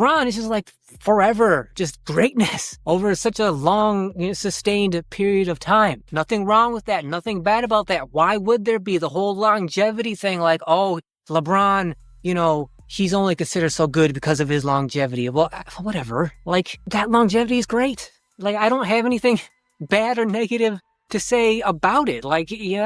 LeBron is just like forever, just greatness over such a long, sustained period of time. Nothing wrong with that. Nothing bad about that. Why would there be? The whole longevity thing, like, oh, LeBron, he's only considered so good because of his longevity. Well, whatever. Like, that longevity is great. Like, I don't have anything bad or negative to say about it. Like, he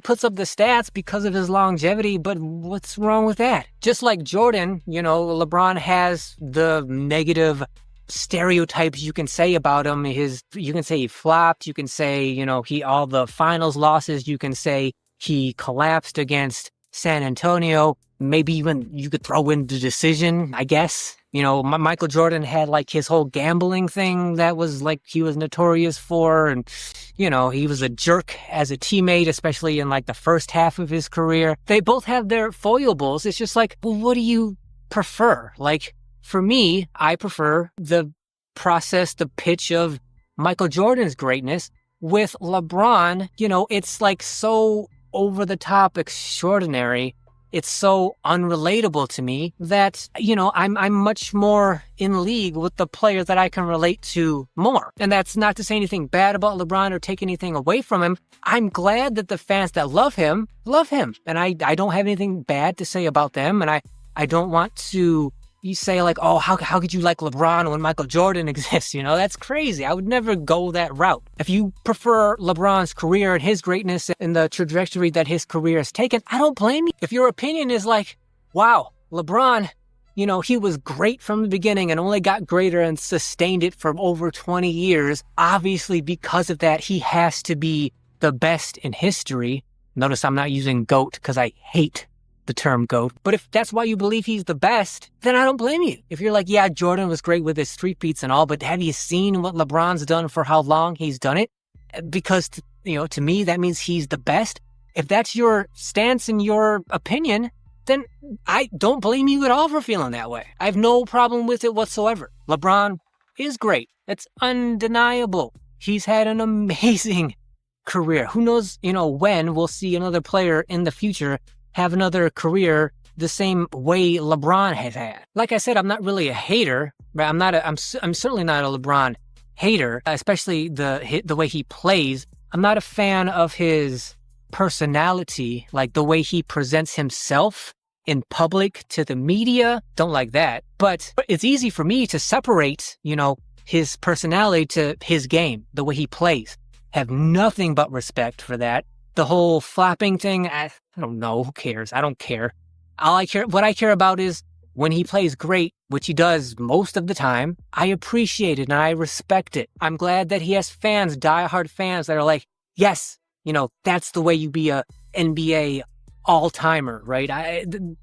puts up the stats because of his longevity, but what's wrong with that? Just like Jordan, LeBron has the negative stereotypes you can say about him. You can say he flopped. You can say, all the finals losses. You can say he collapsed against San Antonio. Maybe even you could throw in the decision, I guess. Michael Jordan had like his whole gambling thing that was like he was notorious for. And, he was a jerk as a teammate, especially in like the first half of his career. They both have their foibles. It's just like, well, what do you prefer? Like, for me, I prefer the process, the pitch of Michael Jordan's greatness. With LeBron, it's like so over the top extraordinary. It's so unrelatable to me that, I'm much more in league with the players that I can relate to more. And that's not to say anything bad about LeBron or take anything away from him. I'm glad that the fans that love him. And I don't have anything bad to say about them. And I don't want to say like, oh, how could you like LeBron when Michael Jordan exists? That's crazy. I would never go that route. If you prefer LeBron's career and his greatness and the trajectory that his career has taken, I don't blame you. If your opinion is like, wow, LeBron, he was great from the beginning and only got greater and sustained it for over 20 years. Obviously, because of that, he has to be the best in history. Notice I'm not using GOAT because I hate the term GOAT. But if that's why you believe he's the best, then I don't blame you. If you're like, yeah, Jordan was great with his street beats and all, but have you seen what LeBron's done for how long he's done it? Because, to me, that means he's the best. If that's your stance and your opinion, then I don't blame you at all for feeling that way. I have no problem with it whatsoever. LeBron is great. It's undeniable. He's had an amazing career. Who knows, when we'll see another player in the future have another career the same way LeBron has had. Like I said, I'm not really a hater, but I'm certainly not a LeBron hater, especially the way he plays. I'm not a fan of his personality, like the way he presents himself in public to the media. Don't like that. But it's easy for me to separate, his personality to his game, the way he plays. Have nothing but respect for that. The whole flopping thing, I don't know. Who cares? I don't care. What I care about is when he plays great, which he does most of the time, I appreciate it and I respect it. I'm glad that he has fans, diehard fans that are like, yes, that's the way you be a NBA all-timer, right?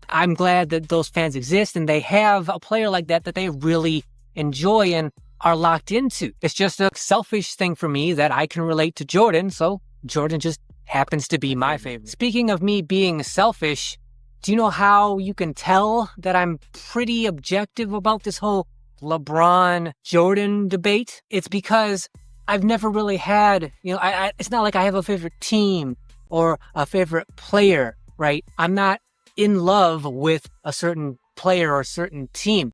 I'm glad that those fans exist and they have a player like that they really enjoy and are locked into. It's just a selfish thing for me that I can relate to Jordan, so Jordan just happens to be my favorite. Speaking of me being selfish, do you know how you can tell that I'm pretty objective about this whole LeBron-Jordan debate? It's because I've never really had, it's not like I have a favorite team or a favorite player, right? I'm not in love with a certain player or a certain team.